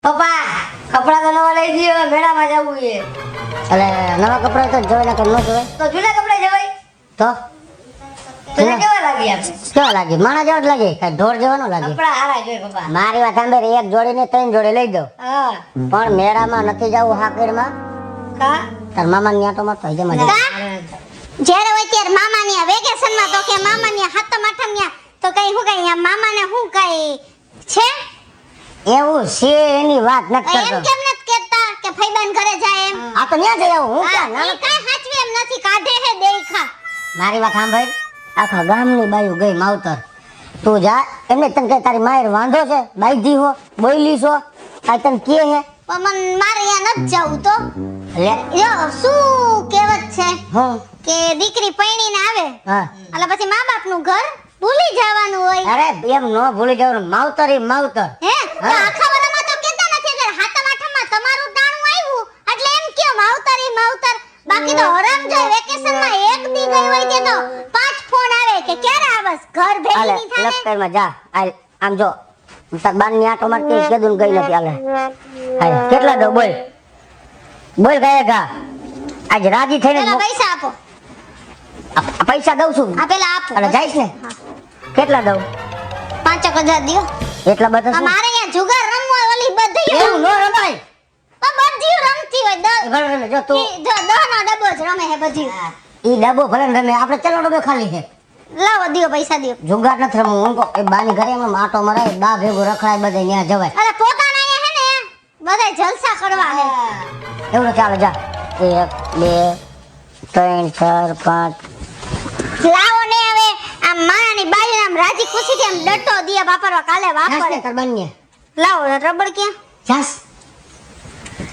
પપ્પા કપડા તો નવા લઈ દીયો, મેળામાં જવું છે. એટલે નવા કપડા તો જવાય ના કર ન જવાય તો જૂના કપડા જવાય તો તને કેવા લાગી આપણે? કેવા લાગે? માણા જેવા જ લાગે, કઈ ઢોર જેવા ન લાગે. કપડા હારા જોઈએ પપ્પા. મારી વાત સાંભળ, એક જોડી ને 3 જોડી લઈ દઉં, હા પણ મેળામાં નથી જવું. હાકડમાં કા તાર મામા ની આટો માં તો હજે મજા આવે. જ્યારે હોય ત્યારે મામાની વેકેશન માં તો કે મામાની હાથમ આઠમ તો કઈ હું કઈ મામાને હું કઈ છે એવું છે એની વાત નથી એમ કરતો. કેમ નથી કહેતા કે ફઈબાન ઘરે જાય એમ આ તો ન્યા જઈ આવું. હું ક્યાં ઈ નાનો- કાઈ હાચવે એમ નથી કાઢે હે દેખા મારી વાત સાંભળ, આખા ગામની બાયું ગઈ માવતર. તું જા, એમને તને કઈ તારી માয়ের વાંધો છે? બાઈધી હો, બોયલી છો, આ તને કે હે? પણ મારે અહીંયા નથી જવું તો લે જો શું કહેવત છે હું કે દીકરી પૈણીને આવે હા. એટલે પછી મા બાપનું ઘર ભૂલી જવાનું હોય અરે એમ ન ભૂલી જવાનું, માવતર ઈ માવતર. હે તો આખા વરામાં તો કહેતા નથી કે હાથમ આઠમમાં તમારું ટાણું આવ્યું એટલે એમ કયો માવતરી માવતર. બાકી તો હરામ જાય વેકેશનમાં એક દી ગઈ હોય તે તો 5 ફોન આવે કે ક્યારે આવસ ઘર ભેગી હાલે ની થાને લપટેરમાં જા. હાલ આમ જો, તાર બાની આટો મારતી કેદું ગઈ નથી. હાલે હાલ કેટલા દો બોલ, બોલ ગયા ગા. આજ રાજી થઈને પેલા પૈસા આપો પૈસા દઉં છું. આ પેલા આપો અને જઈશ ને? કેટલા દઉં? 5,000 દિયો એટલા બધા શું? અમારે અહીંયા જુગાર રમવો હોય ઓલી બધી એવું ન રમાય. તો બધી રમતી હોય ભલે જો તું જો 10 નો ડબ્બો જ રમે હે બધી ઈ ડબ્બો ભલે ને રમે, આપણે ચલો ડબ્બો ખાલી છે. લાવો દિયો પૈસા દિયો જુગાર નથી રમવું. હું કહું, એ બાની ઘરે એમાં માટો મરાય, બા ભેગું રખડાય, બધે ત્યાં જવાય. અરે પોતાના અહીંયા હે ને બધાય જલસા કરવા હે એવું ચાલે જા. 1 2 3 4 5 લાવો ને હવે આમ મારાની બાઈ આમ રાજી ખુશીથી આમ ડટ્ટો દિયા વાપરવા કાલે વાપરે તાર બાની લાવો રબડ ક્યાં જાસ.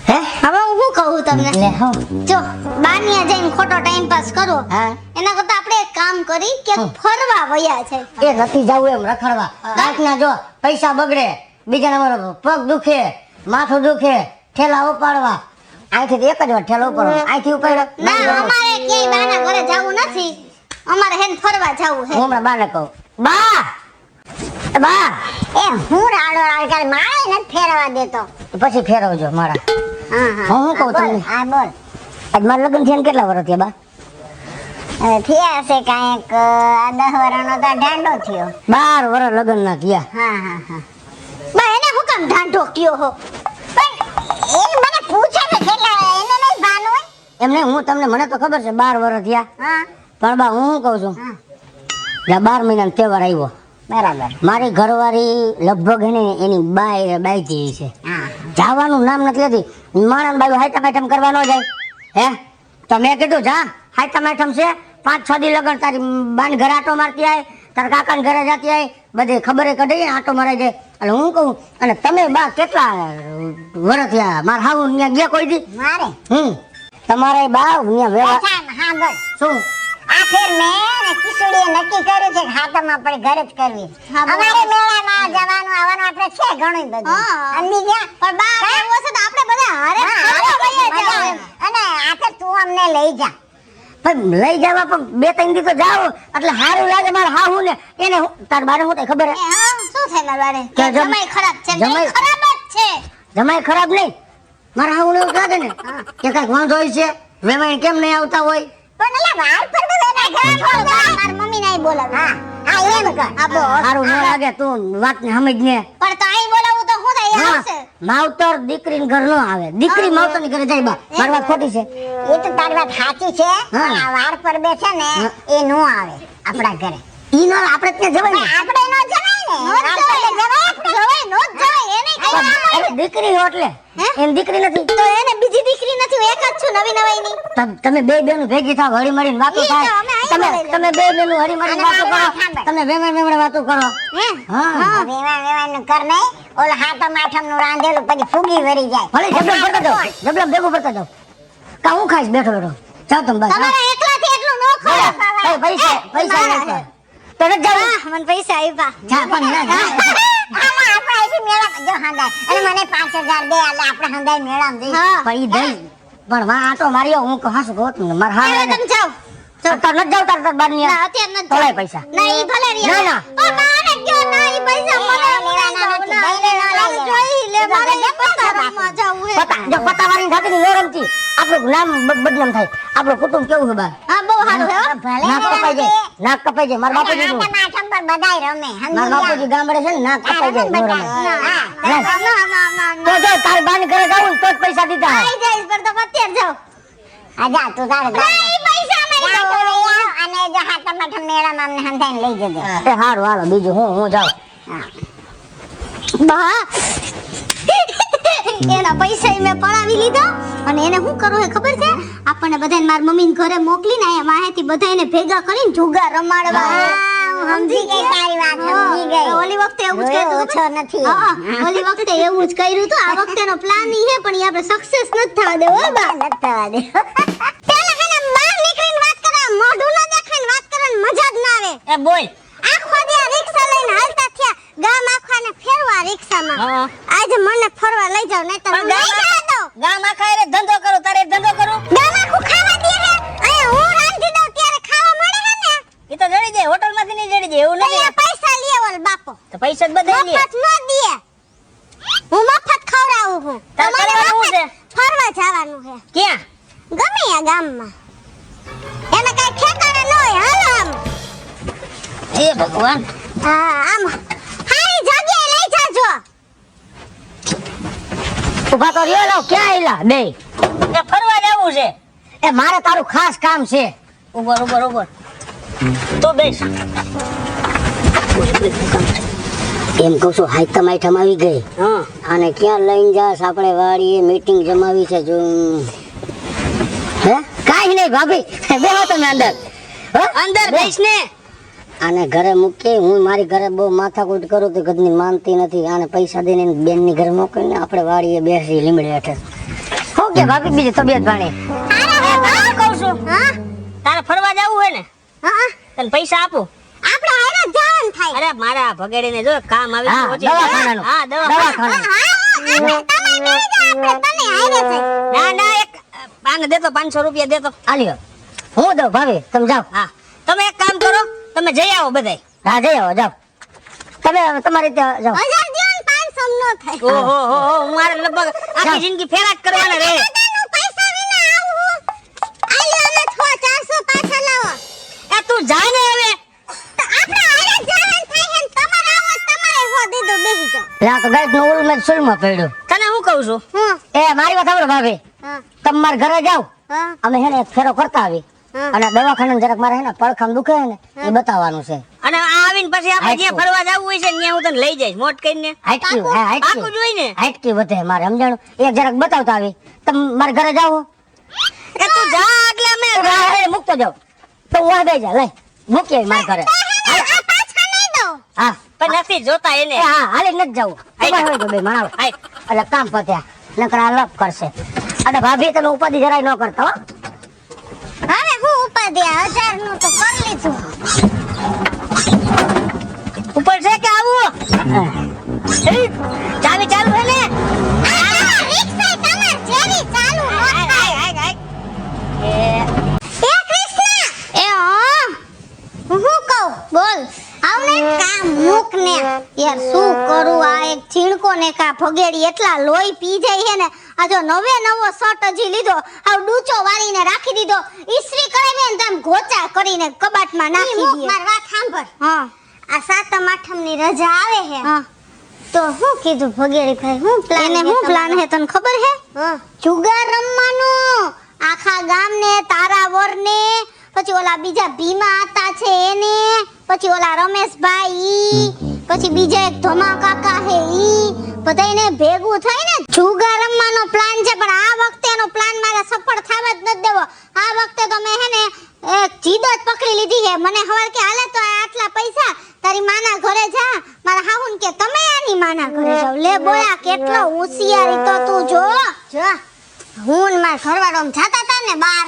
હે હવે હું શું કહું તમને લે હો. જો બાનિયા જઈને ખોટો ટાઈમ પાસ કરો હા એના કરતા આપણે એક કામ કરી કે ફરવા વયા છે એ નથી જવું એમ રખડવા. રાતના જો પૈસા બગડે, બીજા નંબર પગ દુખે, માથું દુખે, ઠેલા ઉપાડવા. અહીંથી એક જ વાર ઠેલો ઉપાડો, અહીંથી ઉપાડો. ના અમારે ક્યાંય બાના ઘરે જવું નથી અમારે હેન ફરવા જવું હે હું હમણાં બાને કહું, બા બા એ હું રાડો રાડ કરે મારે નથી ફેરવા દેતો પછી ફેરવજો મારા. હા હું શું કહું તમને? હા બોલ આજ મારા લગ્ન થયા ને કેટલા વર્ષ થયા બા? થયા છે કાંઈક 10 વર્ષનો તો ઢાંડો થયો 12 વર્ષ લગ્ન ના થયા. હા બા એને હું કામ ઢાંઢો કયો હો પણ એ મને પૂછે ને કેટલા એને નહીં ભાન હોય એમને હું તમને, મને તો ખબર છે 12 વર્ષ થયા, હા પણ બા હું શું કહું છું, એટલે 12 મહિનાનો તહેવાર આવ્યો. બરાબર મારી ઘરવાળી લગભગ એને એની બાઈ જેવી છે. હા જવાનું નામ નથી લેતી. માણસ બાયું હાઈટમ આઈટમ કરવા ન જાય. હે તો મેં કીધું જા, હાઈટમ આઈટમ છે, 5-6 દી લગન તારી બાન ઘરે આટો મારતી આય, તારા કાકાને ઘરે જતી આય, બધે ખબર કઢી આટો મરાઈ જાય. એટલે હું કહું, અને તમે બા કેટલા વર્ષ થયા મારા હાઉ ત્યાં ગયા કોઈ દી? મારે તમારે બા ત્યાં વેવા હા બસ શું આ ફેર મેં ને કિશોરીએ નક્કી કર્યું છે કે હાથમ આપણે ઘરે જ કરવી અમારે મેળામાં જવાનું આવવાનું આપણે છે ઘણું બધું અંદી ગયા પણ બા એવું હશે તો આપણે બધા હારે અને આ ફેર તું અમને લઈ જા પણ લઈ જવા પણ 2-3 દી તો જાઓ એટલે સારું લાગે. મારા હાહુ ને એને તાર બારે હું ખબર હે? શું થાય મારે કે જમાઈ ખરાબ છે જમાઈ- ખરાબ જ છે જમાઈ ખરાબ નહીં, મારા હાહુ ને એવું લાગે ને કે કઈક વાંધો હોય છે, વેવાઈ કેમ નહીં આવતા હોય. પણ એટલે વાર પર તો એના ઘરે માર મમ્મી ને બોલાવે હા એમ કર આપો સારું ન લાગે, તું વાત ને સમજ ને. પણ તો અહીં બોલાવું તો શું થાય હા, આવશે માવતર દીકરી ઘર ન આવે, દીકરી માવતર ની ઘરે જાય. બા મારી વાત ખોટી છે? એ તો તારી વાત સાચી છે પણ આ વાર પર બે છે ને એ નો આવે આપણા ઘરે ઈ ના આપણે ત્યાં જવાય ને. આપણે નો જવાય ને નો જવાય નો જવાય એને કઈ અરે દીકરી હો એટલે એમ દીકરી નથી તો એને બીજી દીકરી નથી હું એક જ છું નવી નવાઈની તમે બે બેનું ભેગી થાવ, હળી મળીને વાતો ઈ તો થાય. અમે અહીં તમે બોલાવી તમે બે બેનું હળી મળીને અને વાતો મારી કરો, વાત સાંભળ. તમે વેવાય વાતો કરો. હે હા વેવાય નું કર નહીં ઓલા હાથમ આઠમ નું રાંધેલું પછી ફૂગી વરી જાય ભલે જબલમ ભરતા જાઓ, જબલમ ભેગું ભરતા જાઓ. કા હું ખાઈશ બેઠો બેઠો? જાઓ તમે બસ. તમારે એકલાથી એટલું નો ખવાય હા, પૈસા પૈસા નહીં તો નથી જાવું. મને પૈસા આપ્યા જા પણ ના જા. આમાં આપણે અહીંથી મેળા જો હંદાય અને મને 5,000 દે એટલે આપણે હંદાય મેળામાં જઈએ પણ ઈ દઈ પણ વાં આટો માર્યો હું કહું હાસુ કહું તમને મારા હવે હા તમે જાઓ તાર નથી જાવ તાર બાર ની ના અત્યારે નથી તોલાય પૈસા ના ઈ ભલે ના, ના. ઓ માને કયો ના ઈ પૈસા મને પતા જો પતા વાળી થતી ન રમતી આપણું નામ બદનામ થાય આપણું કુટુંબ કેવું છે બા હા બહુ સારું હે હો. નાક કપાઈ જાય મારા બાપુજી નું આઠમ પર બધાય રમે મારા બાપુજી ગામડે છે ને નાક કપાઈ જાય નો રમે ના તો જો તાર બાન ઘરે જાવું તો જ પૈસા દીધા આઈ જઈશ પણ તો અત્યારે જાવ આજા તું તારે પૈસા મારી અને જો હાથમ માઠમ મેળામાં અમને હંધાઈને લઈ જજે એ હારું હાલો બીજું હું જાઉં બા એના પૈસા મેં પડાવી લીધા અને એને શું કરવું હે ખબર છે આપણને બધાને માર મમ્મીને ઘરે મોકલીને અહીંયા માહેથી બધાને ભેગા કરીને જુગાર રમાડવા સમજી ગઈ તારી વાત સમજી ગઈ ઓલી વખતે એવું જ કર્યું ઓછો નથી હા ઓલી વખતે એવું જ કર્યું તો આ વખતેનો પ્લાન ઈ હે પણ ઈ આપણે સક્સેસ નથી થવા દેવો બા નથી થવા દે પેલા હેને બહાર નીકળીને વાત કરે મોઢું ન દેખાઈને વાત કરવાની મજા જ ના આવે એ બોલ આખો દે રિક્ષા લઈને હાલતા થયા ગામ આખાને ફેરવા રિક્ષામાં આજે મને ફરવા લઈ જાવ નહીં તો લઈ જાવ તો ગામ આખા રે ધંધો કરો તારે ધંધો કરું ગામ આખું ખાવા દે હે અહીંયા હું રાંધી દઉં ત્યારે ખાવા મળે હે ને એ તો જડી જાય હોટલ માંથી નહીં જડી જાય એવું નથી અહીંયા પૈસા લે ઓલ બાપો તો પૈસા જ બધા લે મફત ન દે હું મફત ખવડાવું હું તારે તમારે કરવાનું મફત ફરવા જવાનું હે ક્યાં ગમે આ ગામમાં એને કઈ ઠેકાણે ન હોય હાલો આમ એ ભગવાન હા આમ હારી જગ્યાએ લઈ જાજો ઉભા તો રહ્યો લો ક્યાં આયલા બે એ ફરવા જવું છે એ મારે તારું ખાસ કામ છે ઉભર તો બેસ એમ કહું છું હાઈતમ આઈટમ આવી ગઈ આને ક્યાં લઈને જાસ આપણે વાડીએ મીટિંગ જમાવી છે જો હે કાઈ નહીં ભાભી બેહો તમે અંદર બેસ ને આને ઘરે મૂકી હું મારી ઘરે બહુ માથાકૂટ કરું તો કદની માનતી નથી આને પૈસા દઈને બેનની ઘરે મોકલીને આપણે વાડીએ બેસી લીમડે હેઠે હો કે ભાભી બીજી તબિયત પાણી અરે કહું છું હા તારે ફરવા જવું હોય ને હા તને પૈસા આપું આપણે હારે જવાનું થાય અરે મારા ભગેડીને જો કામ આવી હા, દવાખાનાનું. હા દવાખાનું ના એક આને દેતો 500 રૂપિયા દેતો આલ્યો હું દઉં ભાભી તમે જાઓ હા તમે એક કામ કરો તમે જઈ આવો બધાય હા જઈ આવો જાઓ તમે તમારી રીતે જાઓ ઓહો હો હું મારે લગભગ આખી જિંદગી ફેરા જ કરવાના રે એ તું જા ને હવે લા તો ગાઈડ નો ઉલ મેં સુલમાં પડ્યો તને હું કહું છું એ મારી વાત સાંભળો ભાભી તમે મારા ઘરે જાઓ અમે હે ને એક ફેરો કરતા આવી અને દવાખાને જરાક મારે હે ને પડખામ દુખે ને એ બતાવવાનું છે અને આ આવીને પછી આપણે જ્યાં ફરવા જવું હોય છે ત્યાં હું તને લઈ જઈશ મોટ કરીને હાઈટકી હા હાઈટકી પાકું જોઈ ને હાઈટકી વધે મારે સમજાણું એક જરાક બતાવતા આવી તમે મારા ઘરે જાઓ એ તું જા એટલે અમે મૂકતો જાઓ તો હું આ બે જા લઈ મૂકી આવી મારા ઘરે હા પણ નથી જોતા એને એ હા હાલી નથી જવું તમારે હોય તો બે માણાવો હાય એટલે કામ પત્યા નકર આ લપ કરશે અને ભાભી તમે ઉપાધિ જરાય ન કરતા હો હવે હું ઉપાધિ 1000 નું તો કરી લીધું ઉપર છે કે આવું ચાવી ચાલુ હે ને રિક્ષા તમાર જેવી ચાલુ હાય હાય હાય એ કૃષ્ણ એ હું કહું બોલ આવને કામ મૂક ને યાર શું કરું આ એક છીણકો ને કા ભગેડી એટલા લોહી પી જાય છે ને આ જો નવો શર્ટ હજી લીધો આ ડૂચો વાળીને રાખી દીધો ઈસ્ત્રી કરાવી ને તમ ઘોચા કરીને કબાટમાં નાખી દે માર વાત સાંભળ હા આ સાતમ આઠમ ની રજા આવે છે હા તો હું કીધું ભગેડી ભાઈ હું પ્લાન એને હું પ્લાન હે તને ખબર હે હા જુગાર રમવાનો આખા ગામને તારાવર ને પછી ઓલા બીજા ભીમા આતા છે એને પછી ઓલા રમેશભાઈ પછી બીજા એક ધમા કાકા હે ઈ બધાયને ભેગું થઈને જુગાર રમવાનો પ્લાન છે પણ આ વખતે એનો પ્લાન મારે સફળ થવા જ નથી દેવો આ વખતે તો મેં હે ને એક જીદ જ પકડી લીધી છે મને ખબર કે હાલે તો આટલા પૈસા તારી માના ઘરે જા મારા હાહુન કે તમે આની માના ઘરે જાવ લે બોયા કેટલો હોશિયારી તો તું જો હું માર ઘરવાળો જાતા તા ને બાર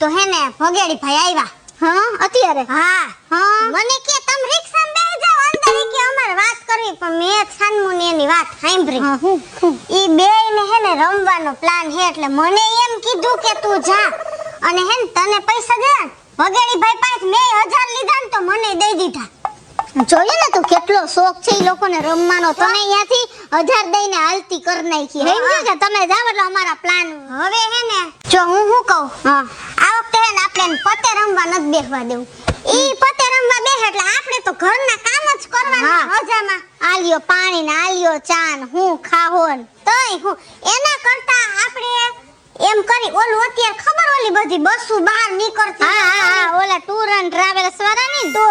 તો હે ને ભગેડી ભાઈ આવ્યા હા અત્યારે હા હા મને કે તમે રિક્ષામાં બેહી જાઓ અંદર કે અમાર વાત કરવી પણ મેં છાનમુની એની વાત સાંભળી ઈ બેયને હે ને રમવાનો પ્લાન હે એટલે મને એમ કીધું કે તું જા અને હે ને તને પૈસા દે ભગેડી ભાઈ પાસે મેં 1000 લીધા ને તો મને દઈ દીધા જોયું ને તું કેટલો શોખ છે ઈ લોકોને રમવાનો. તમે અહીંયાથી 1000 દઈને હાલતી કર નાખી. સમજ્યો છે? તમે જાવ એટલે અમારા પ્લાન હવે હે ને જો હું શું કહું આ વખતે હે ને આપણે પત્તે રમવા નથી બેસવા દેવું. ઈ પત્તે રમવા બેસે એટલે આપણે તો ઘરના કામ જ કરવાના. મજામાં આલ્યો પાણી ને આલ્યો ચા ને હું ખાવો ને તઈ હું એના કરતા આપણે એમ કરી ઓલું અત્યારે ખબર ઓલી બધી બસો બહાર નીકળતી. હા ઓલા ટૂર એન્ડ ટ્રાવેલ્સ વાળાની તો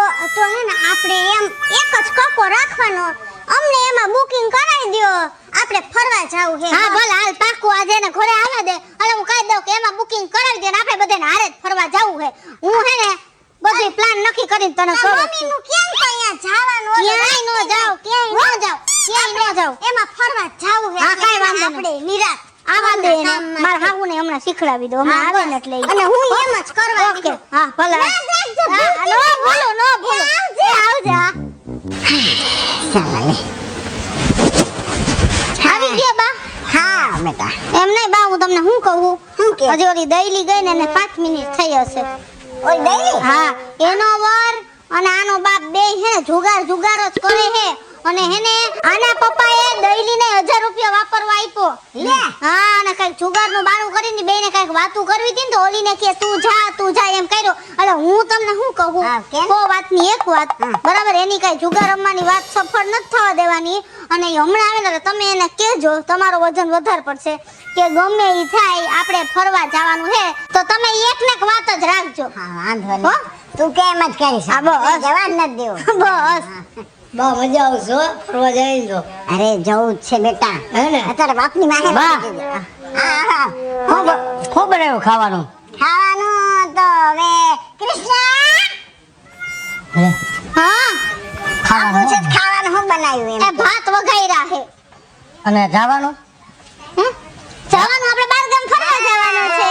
હે ને આપણે એમ એક જ કકો રાખવાનો. અમને એમાં બુકિંગ કરાવી દયો. આપણે ફરવા જાવું છે. હા ભલે હાલ પાકું આજે ને ઘરે આવવા દે. હાલ હું કહી દઉં કે એમાં બુકિંગ કરાવી દે ને આપણે બધાને હારે જ ફરવા જાવું છે. હું હે ને બધું પ્લાન નક્કી કરીને તને કહું. મમ્મીનું કેમ તો અહીંયા જવાનું? ક્યાંય નો જાવ, ક્યાંય નો જાવ. એમાં ફરવા જાવું છે. હા કાઈ વાંધો નહીં. આપણે નિરાત આવા દે ને મારા હાહુને હમણાં શીખડાવી દો. હમણાં આવે ને એટલે અને હું એમ જ કરવા. ઓકે હા ભલે. નો બોલો આવજે. ચાલે આવી ગયા બા. હા બેટા એમ નહીં બા હું તમને શું કહું હજી ઓલી દઈલી ગઈ ને એને 5 મિનિટ થઈ હશે. ઓય દઈલી? હા એનો વર અને આનો બાપ બે હે જુગાર જ કરે હે અને હેને આના પપ્પાએ દઈલીને 1000 રૂપિયા વાપરવા આપ્યો. લે હા અને કઈક જુગારનું બાણું કરીને બેને કઈક વાતું કરવી હતી ને તો ઓલીને કે તું જા એમ કર્યો. એટલે હું તમને શું કહું કો વાતની એક વાત બરાબર એની કઈ જુગાર રમવાની વાત સફળ નથી થવા દેવાની. અને હમણાં આવે ને તમે એને કહેજો તમારો વજન વધારે પડશે કે ગમે ઈ થાય આપણે ફરવા જવાનું હે તો તમે એકને એક વાત જ રાખજો. હા વાંધો નહીં તું કેમ જ કરીશ. હા બસ જવાબ નથી દેવો. બસ બા મજા આવશે હો, ફરવા જાય તો. અરે જવું જ છે બેટા. હે ને અત્યારે બાપની માહે બા હા ખૂબ બનાવ્યું ખાવાનું. ખાવાનું તો હવે કૃષ્ણ હા ખાવાનું છે. ખાવાનું હું બનાવ્યું એમ ભાત વઘાર્યા છે. અને જવાનું જવાનું આપણે બાર ગામ ફરવા જવાનું છે.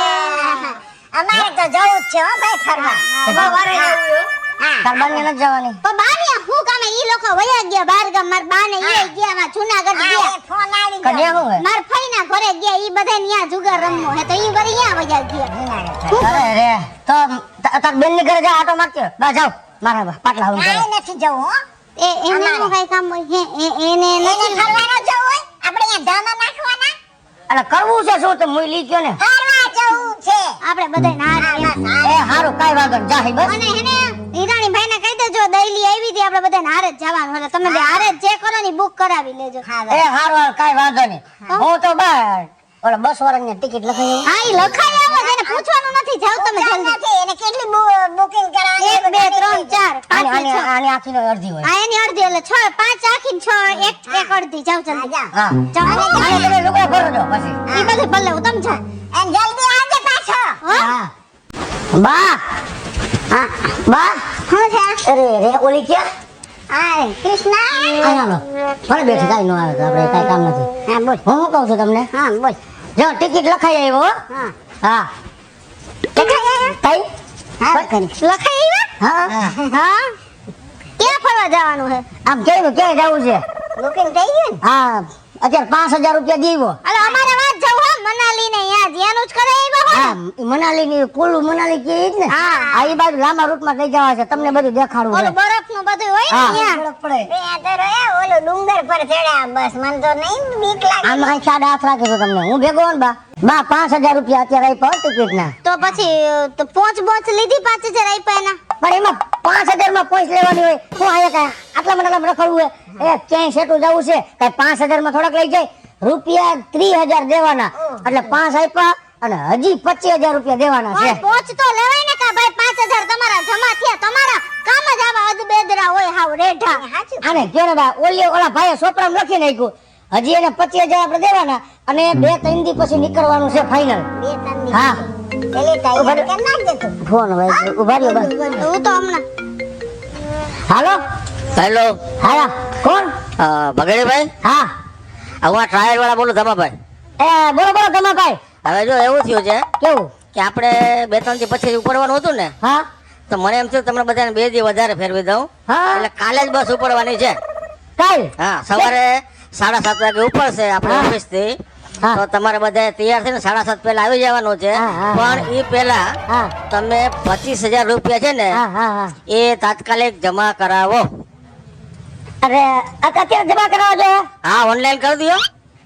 અમારે તો જવું જ છે હો ભાઈ ફરવા. તાર બાને નથી જવાની? તો બાને હું કામે ઈ લોકો વયા ગયા બાર ગામ. માર બાને ઈ ગયા માં જૂનાગઢ ગયા. ફોન આવી ગયો માર ફઈના ઘરે ગયા. ઈ બધા ન્યા જુગાર રમવો હે તો ઈ વરી ન્યા વયા ગયા. અરે રે તો તાર બેન ની ઘરે જા આટો મારજો. બા જાવ મારા પાટલા હું કાઈ નથી જવું હો. એને નું કઈ કામ હોય હે એને નથી ફરવાનો જવું હોય. આપણે અહીંયા ધામા નાખવાના. અરે કરવું છે શું તો મુઈ લી ગયો ને. ફરવા જવું છે આપણે બધાય ના. એ હારું કાઈ વાંધો નહીં જા હી બસ. અને હેને હિરાણી ભાઈને કહી દેજો દઈલી આવી હતી આપણે બધાને હારે જ જવાનું. એટલે તમે બે હારે જ જે કરો ની બુક કરાવી લેજો. એ હારું કાઈ વાંધો નહીં. હું તો બસ ઓલા બસ વાળાની ટિકિટ લખાઈ. હા ઈ લખાઈ આવો એને પૂછવાનું નથી. જાવ તમે જલ્દી. એને કેટલી બુકિંગ કરાવવાની? 1 2 3 4 5 6 આની આખીનો અડધી હોય. આ એની અડધી એટલે 6 5 આખી 6 એક અડધી. જાવ જલ્દી. હા જાવ આને તમે લોકો ભરો જો પછી. ઈ બધું ભલે હું તમે જાવ. એન જલ્દી આવજે પાછો. હા બા હા બા હું છે? અરે રે ઓલી ક્યાં? આ કૃષ્ણ હાલો ભલે બેઠી કાઈ ન આવે તો આપણે કાઈ કામ નથી. હા બોલ. હું શું કહું છું તમને? હા બોલ. જો ટિકિટ લખાઈ આવ્યો. હા હા લખાઈ આયા? કઈ હા લખાઈ આવ્યા? હા હા ક્યાં ફરવા જવાનું છે? આમ કેવું ક્યાં જવું છે? બુકિંગ થઈ ગયું ને? હા અત્યારે 5000 રૂપિયા દીવો. અલે અમારે વાત જવું હે મનાલી ને યાદ એનું જ કરે આવ્યા હો. હા મનાલી ની કુલ્લુ મનાલી કે ઈ જ ને. હા આ ઈ બાજુ લાંબા રૂટ માં લઈ જવા છે તમને બધું દેખાડવું ઓલું છે. બરફ નું બધું હોય ને હા ત્યાં પડે. ત્યાં તો રે ઓલો ડુંગર પર ચડ્યા બસ મન તો નહીં બીક લાગે. આમાં કઈ સાડા હાથ રાખે છે તમને હું ભેગો ને બા 5000 રૂપિયા અત્યારે આપ્યા ટિકિટ ના. તો પછી તો પોચ લીધી 5000 આપ્યા એના. પણ એમાં 5000 માં પોઈન્ટ લેવાની હોય. હું આયા કઈ આટલા મને રખડવું હોય. એ ક્યાંય સેટું જવું છે કઈ 5000 માં થોડાક લઈ જાય. રૂપિયા 3000 દેવાના એટલે 5 આપ્યા અને હજી 25000 રૂપિયા દેવાના છે. પોચ તો લેવાય ને કા ભાઈ 5000 તમારા જમા થયા. તમારા કામ જ આવા અદબેદરા હોય હાવ રેઢા. આને કયો ને બા ઓલા ભાઈએ સોપરામ લખી નાખ્યું. હજી એને 25000 આપણે દેવાના અને 2-3 દી પછી નીકળવાનું છે ફાઇનલ. 2-3 દી હા પેલે ટાઈમ કેમ નાખજે તું? ફોન ભાઈ ઉભા રહ્યો બા. હું તો હમણાં હાલો હેલો હા કોણ? ભગેડીભાઈ હા હું આ ટ્રાયલ વાળા બોલું ધમાભાઈ. એ બોલો બોલો તમે ભાઈ. હવે જો એવું થયું છે કેવું? કે આપણે 2-3 દી પછી ઉપડવાનું હતું ને હા તો મને એમ થયું તમને બધાને 2 દી વધારે ફેરવી દઉં. હા એટલે કાલે જ બસ ઉપડવાની છે. કાલ હા સવારે 7:30 વાગે ઉપડશે આપણે હા. ઓફિસ થી. હા. તો તમારે બધા તૈયાર થઈને 7:30 પહેલા આવી જવાનું છે. હા, હા, પણ એ પહેલા હા તમે 25000 રૂપિયા છે ને હા હા હા એ તાત્કાલિક જમા કરાવો. અરે અત્યારે જમા કરાવો છો હા ઓનલાઈન કરી દો.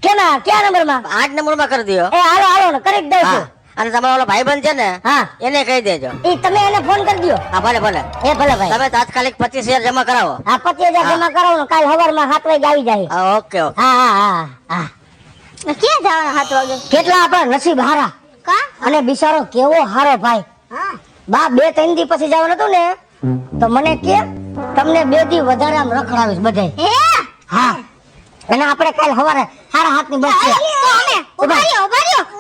કેના કયા નંબરમાં? 8 નંબરમાં કરી દો. એ હાલો ને કરી જ દઉં છું. હા અને તમારો ઓલો ભાઈબંધ છે ને હા એને કહી દેજો. ઈ તમે એને ફોન કરી દો. હા ભલે ભલે. એ ભલે ભાઈ. તમે તાત્કાલિક 25,000 જમા કરાવો. હા 25,000 જમા કરાવો ને કાલ સવારમાં 7 વાગે આવી જાય. હા ઓકે ઓકે. હા ક્યાં જવાના 7 વાગે? કેટલા આપણા નસીબ હારા કા? અને બિચારો કેવો હારો ભાઈ. હા. બા 2-3 દી પછી જવાનું હતું ને તો મને કે તમને 2 દી વધારે આમ રખડાવીશ બધાય. હે? હા અને આપણે કાલ સવારે 7:30 ની બસ છે. તો અમે ઉભા રહ્યો.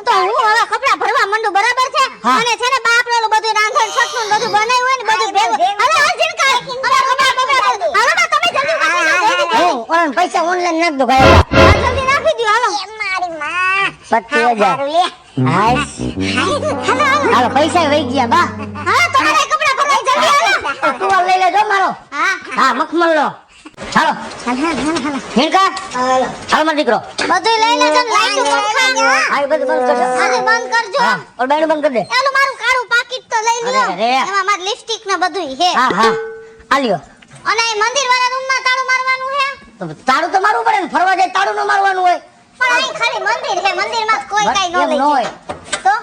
તો હું હવે કપડા ભરવા માંડું, બરાબર છે? હા. અને છે ને બા આપણે ઓલું બધું રાંધણ છટનું બધું બનાવ્યું હોય ને બધું ભેગું. હવે આ જીણકા હવે કપડા હાલો બા તમે જલ્દી નાખી દો. હું ઓન પૈસા ઓનલાઈન નાખ દો ભાઈ. જલ્દી નાખી દો હાલો. મારી માં 25,000. હાય હાલો પૈસા વહી ગયા બા. હા તમારે કપડા ભરવા જલ્દી હાલો. તું લઈ લેજો મારો. હા હા મખમલ લો. ચાલો હિણકા હાલ મારો દીકરો. બધું લઈ લેજો ને લાઈટ પંખા. હા એ બધું બંધ કરજો. આને બંધ કરજો. હા ઓર બેડ બંધ કરી દે. એલું મારું કાળું પાકીટ તો લઈ લ્યો. અરે, અરે. એમાં મારી લિપસ્ટિક ને બધું હે. હા આલ્યો. અને એ મંદિર વાળા રૂમ માં તાળું મારવાનું હે. તો તાળું તો મારવું પડે ને, ફરવા જાય તાળું ન મારવાનું હોય. પણ અહીં ખાલી મંદિર હે, મંદિર માં કોઈ કાઈ ન એમ લઈ ન હોય. જાય. તો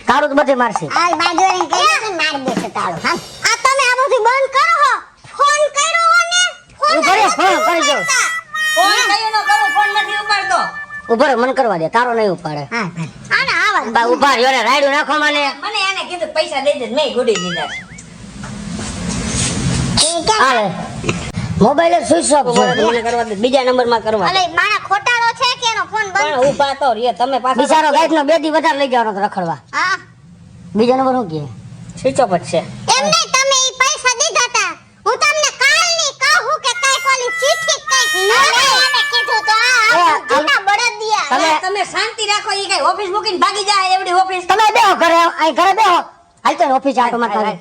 તાળું તો બધે મારશે. આ બાજુવાળાને કહી દે માર દેશે તાળું. હા આ તમે આ બધું બંધ કરો હો. ફોન કર્યો હો ને? ફોન ઉભો રે, ફોન કરી દો. ફોન કયો ન કરું, ફોન નથી ઉપાડતો. ઉભો રે, મને કરવા દે, તારો નહીં ઉપાડે. હા આને આવા બા ઉભા રહ્યો ને, રાયડું નાખો મને. મને એને કીધું પૈસા દઈ દે, મેં ગુડી દીધા. હાલે મોબાઈલ સ્વિચ ઓફ છે. મને કરવા દે, બીજા નંબરમાં કરવા દે. અલે માણા ખોટાળો છે કે એનો ફોન બંધ? પણ ઉભા તો રે, તમે પાછા બિચારો ગાઈડ નો 2 દી વધારે લઈ જવાનો હતો રખડવા. હા બીજા નંબર શું કહે? સ્વિચ ઓફ જ છે. એમ નહીં, તમે ઈ પૈસા દીધા તા. હું તમને કાલની કહું કે કાંઈક ઓલી ચિઠ્ઠી કાંઈક એને કીધું તો આ જૂના બળદિયા. તમે શાંતિ રાખો, ઈ કઈ ઓફિસ મૂકીને ભાગી જાય એવડી ઓફિસ. તમે બેહો ઘરે, અહીં ઘરે બેહો. હાલ તો ઓફિસ આટો મારતા.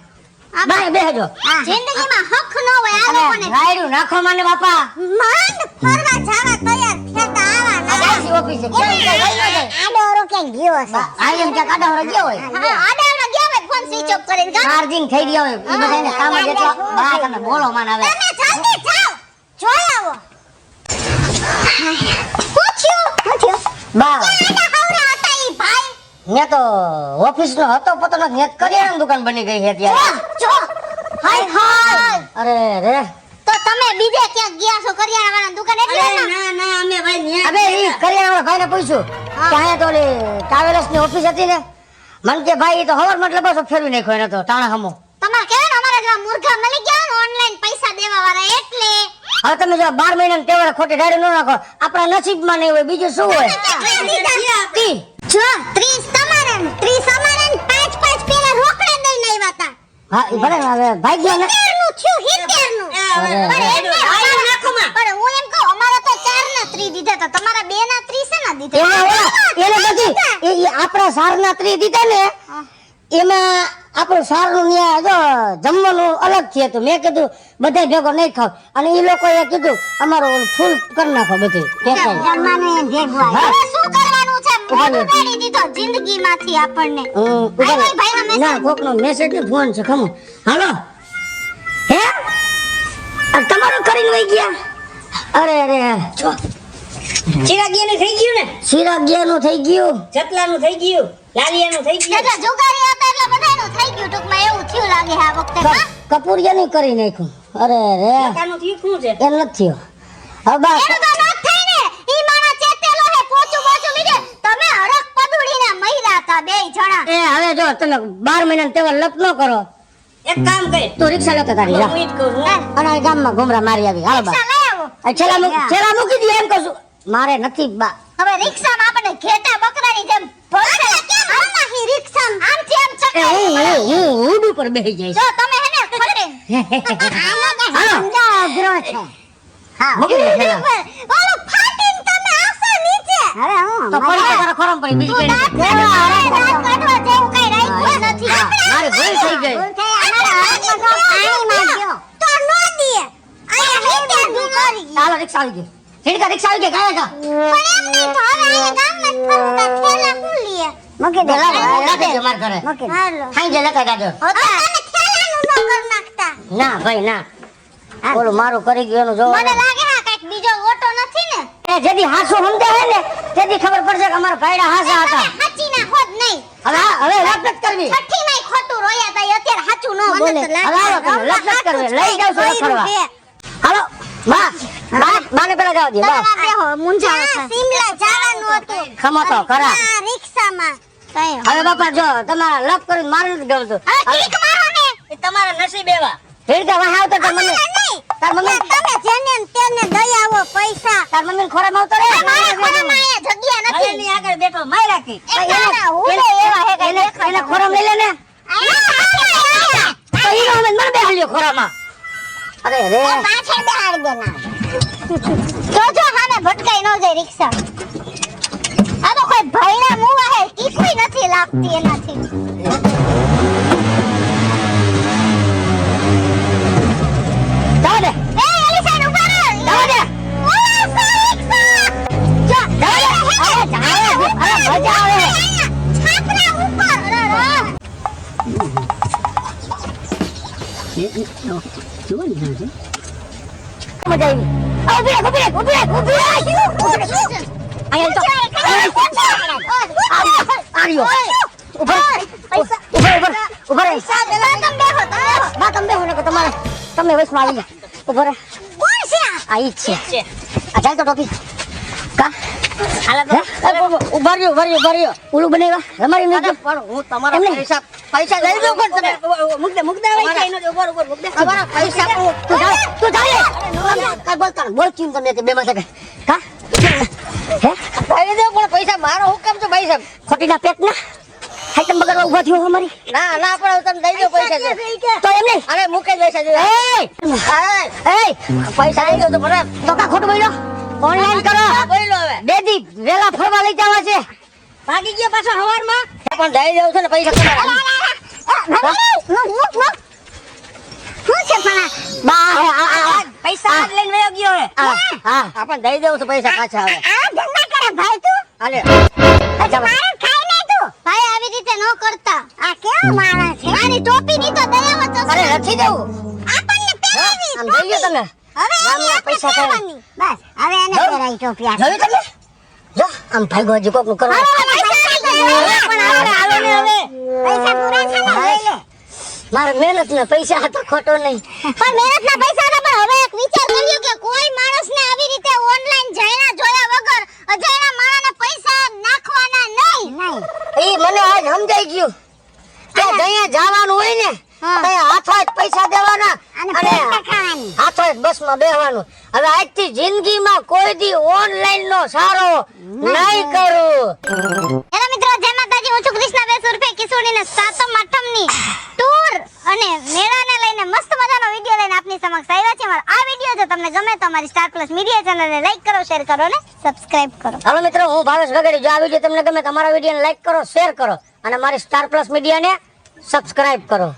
બાય બેહજો. જિંદગીમાં હક ન હોય આ લોકોને. રાયડું નાખો મને બાપા. માંડ ફરવા જાવા તૈયાર થતા આવા ના. આજી ઓફિસે ક્યાં લઈ ન જાય. આડોરો ક્યાં ગયો છે? આ એમ કે કાઢો હરો ગયો હોય. હા આડાવડા ગયા હોય ફોન સ્વિચ ઓફ કરીને. કા? ચાર્જિંગ થઈ ગયો હોય. ઈ બધાને કામ જ એટલો. બા તમે બોલો માન આવે. તમે જલ્દી જાઓ. જોઈ આવો. પૂછ્યું. બા આના હાવરે હતા ઈ ભાઈ. ને તો ઓફિસ નો હતો પોતાનો ને કરિયાણાની દુકાન બની ગઈ છે ત્યારે. જો હાય હાય. અરે રે તો તમે બીજે ક્યાંક ગયા છો કરિયાણાવાળાની દુકાન એટલે ના ના અમે ભાઈ ન્યા અબે ઈ કરિયાણા ભાઈને પૂછ્યું કે અહીંયા તો ઓલી ટ્રાવેલર્સ ની ઓફિસ હતી ને, મન કે ભાઈ ઈ તો હવાર મતલબ બસ ફેરવી નાખ્યો એને તો ટાણા હમો. તમારે કહેવાય ને અમારા જેવા મૂર્ખા મળી ગયા ને ઓનલાઈન પૈસા દેવા વાળા એટલે. હવે તમે જો 12 મહિનાની તહેવાર ખોટી ડાયરી ન નાખો. આપણા નસીબમાં નહીં હોય, બીજું શું હોય? તી. જો 30 તમારે ને 30 અમારે ને 5 પેલા રોકડા દઈને આવ્યા તા. હા ઈ ભલે ને હવે ભાઈ ગયો ને. 70 નું થયું 70 નું. અરે, પણ એમને પણ હું એમ કહું અમારા તો 4 ના 30 દીધા તા, તમારા 2 ના 30 ના દીધા. એને ઓલા એને બધી એ આપણા સારના 30 દીધા ને એમાં આપણું સારનું ન્યા જો જમવાનું અલગ છે તો મેં કીધું બધા ભેગો નહીં ખાવ અને એ લોકોએ કીધું અમારું ફૂલ કરી નાખો બધું. જમવાનું એમ ભેગું આવે. હવે શું કરવાનું છે? મોઢું પાડી દીધો જિંદગીમાંથી આપણને. આવ્યો ભાઈ હંમેશા. ના કોકનો મેસેજ ને ફોન છે ખમો. હાલો હે આ તમારું કરીને વઈ ગયા. અરે અરે જો ચિરાગીયાનું થઈ ગયું ને, સિરાગિયાનું થઈ ગયું. જતલાનું થઈ ગયું, લાલિયાનું થઈ ગયું. એટલે જુગારી હતા એટલે બધાયનું થઈ ગયું. ટૂંકમાં એવું થયું લાગે આ વખતે. હા? કપૂરિયાનું કરી નાખ્યું. અરે રે કાકાનું થયું શું છે? એમ નથી થયો. હવે બસ એનું તો ન થાય ને. ઈ માણા ચેતેલો હે પોચું બોચું લીધે. તમે હરખ પદુડીને મયરા હતા બેય જણા. એ હવે જો તમે 12 મહિનાનો તહેવાર લપ ન કરો એક કામ કર, તો રિક્ષા લેતા તારી જા. હું ઈ જ કહું છું. અને આ ગામમાં ઘુમરા મારી આવી. હાલો બા રિક્ષા લઈ આવો. આ છેલ્લા મૂકી દે એમ કહું છું. મારે નથી બા. હવે રિક્ષામાં આપણને ઘેટા બકરાની જેમ ભરશે. આમાં હી રિક્ષામાં આમથી આમ એ ચકાઈ. હું ઊંડ ઉપર બેસી જઈશ. જો તમે હે ને ખોટે આમાં કઈ હાલો. સમજા અઘરો છે. હા મૂકી દે છેલ્લા. ઓલો ફાટીને તમે આવશો નીચે. હવે હું તો પડી તો તારા ખોરામાં પડી બીજું કઈ દાંત નથી. કાઢવા જેવું કઈ રાખ્યું નથી. હા, મારી ભૂલ થઈ ગઈ. ભૂલ થઈ. અમારા હાથમાં તો પાણીમાં ગયો. તો નો દીએ. અહીંયા હેતે દુકારી. હાલો રિક્ષા આવી ગઈ. હિડકા રિક્ષા આવી ગઈ. કાયા જા. પણ એમ નહીં તો હવે અહીંયા ગામમાં જ ફરતા થેલા હું લીએ. મૂકી દે. રાખી દે મારા ઘરે. હાલો. ખાઈ જાય લેતા જાજો. તમે થેલાનું ન કર નાખતા. ના ભાઈ ના. ઓલું મારું કરી ગયું એનું જોવો. મને લાગે હા કાંઈક બીજો ઓટો નથી ને એ જેથી હાસુ સમજે હે ને તેથી ખબર પડશે કે અમારા ભાઈડા હાસા હતા. સાચી ના ખોટ નહીં હવે લપ નથી કરવી. છઠ્ઠી માં ખોટું રોયા તા અત્યારે સાચું ન બોલે હવે આવો તમે લપ નથી કરવી. લઈ જાવ છો ફરવા. હાલો બાને પેલા જાવ દે બા. બેહો મુંજાવો છે સિમલા જવાનું હતું ખમો તો ખરા. આ રિક્ષામાં કઈ હવે બાપા જો તમારા લપ કરીને મારે નથી ગમતું. ઠીક મારો ને એ તમારા નસીબ એવા. હેડતા વાહ આવતો તાર મમ્મી તાર મમ્મી તમે જેને ને તેને દઈ આવો પૈસા તાર મમ્મી ખોરામાં આવતો રે. મારા ખોરામાં અહીંયા જગ્યા નથી હવેલી આગળ બેઠો માય રાખી. એના ઉડે એવા હે એને એને ખોરામ લઈ લે ને તો ઈ અમે મને બેહાલ્યો ખોરામાં. અરે રે પાછળ બેહાડી દેના જો સામે ભટકાઈ ન જાય રિક્ષા આ તો કોઈ ભૈણા મુવા હે કીકુઈ નથી લાગતી એનાથી જાવ દે એ એલી સાઈડ ઉભા રહો જાવ દે ઓલા રિક્ષા જો અરે મજા આવે. છાપરા ઉપર મજા આવી. ઊભી રાખ. આર્યો ઉભા રહે. બા તમે બેહો ને કે તમે વચમાં આવી ગયા. ઉભા રહે. આ ઈ જ છે. આ ચાલ તો ટોપી કા હાલો તો. ઉભા રહ્યો ઓલું બનાવ્યા રમાડી નહીં પણ હું તમારા પૈસા લઈ દઉં પણ તમે મુક દે હોય કઈ નથી. ઉપર મુક દે. તમારા પૈસા તું ચાલે કઈ બોલતા બોલતી તમે બે માં શકે કા હે લઈ દઉં પણ પૈસા મારો હુકમ છે ભાઈ સાહેબ. ખોટીના પેટ ના હાઈટમ બગડવા ઉભા થયો અમારી ના પણ તમે દઈ દો પૈસા. તો એમ નહીં અરે મૂકે જ પૈસા જોઈએ. પૈસા લઈ દો તો બરાબર તો કા ખોટું બોલ્યો ઓનલાઈન કરો બોલો હવે. બેદી વેલા ફરવા લઈ જવા છે ભાગી ગયો પાછો હવારમાં. પણ દઈ દઉં છે ને પૈસા તમારા. બા પૈસા આજ લઈને વયો ગયો હે. હા આપણ દઈ દઉં છું પૈસા પાછા હવે. હાલે. ભાઈ આવી રીતે ન કરતા આ કેવો માણસ છે આની ટોપી ની તો દયામાં તો અરે નથી દેવું આપણને પહેરાવી આમ જોઈ લો તમે હવે ગામના એની પૈસા પૈસા ખાઈ. બસ હવે એને જો. પહેરાવી ટોપી આ જોયું તમે જો આમ ભાગો હજી કોકનું કરો પૈસા પૂરા છે ને લઈ લે મારે મહેનત ને પૈસા હતા ખોટો નહીં પણ મહેનતના પૈસા ના પણ હવે એક વિચાર કર્યો કે કોઈ માણસને આવી રીતે ઓનલાઈન જઈના જોયા વગર અજાણ્યા માણસને પૈસા નાખવાના નહીં ઈ મને આજ સમજાઈ ગયું કે અહીંયા જવાનું હોય ને હા. ત્યાં હાથો જ પૈસા દેવાના અને અને પૈસા ખાવાની હાથો જ બસમાં બેહવાનું હવે આજથી જિંદગીમાં કોઈ દી ઓનલાઈન નો સારો નહીં કરું હેલો મિત્રો જય માતાજી હું છું કૃષ્ણા બેસ ઉર્ફે કિશોરીને સાતમ આઠમની ટૂર અને મેળાને લઈને મસ્ત મજાનો વિડિયો લઈને આપની સમક્ષ આવ્યા છે મારો આ વિડિયો જો તમને ગમે તો અમારી સ્ટાર પ્લસ મીડિયા ચેનલને લાઈક કરો શેર કરો અને સબસ્ક્રાઇબ કરો હાલો મિત્રો હું ભાવેશ ગગડી જો આ વિડીયો તમને ગમે તો અમારા વિડીયોને લાઈક કરો શેર કરો અને મારી સ્ટાર પ્લસ મીડિયાને સબસ્ક્રાઇબ કરો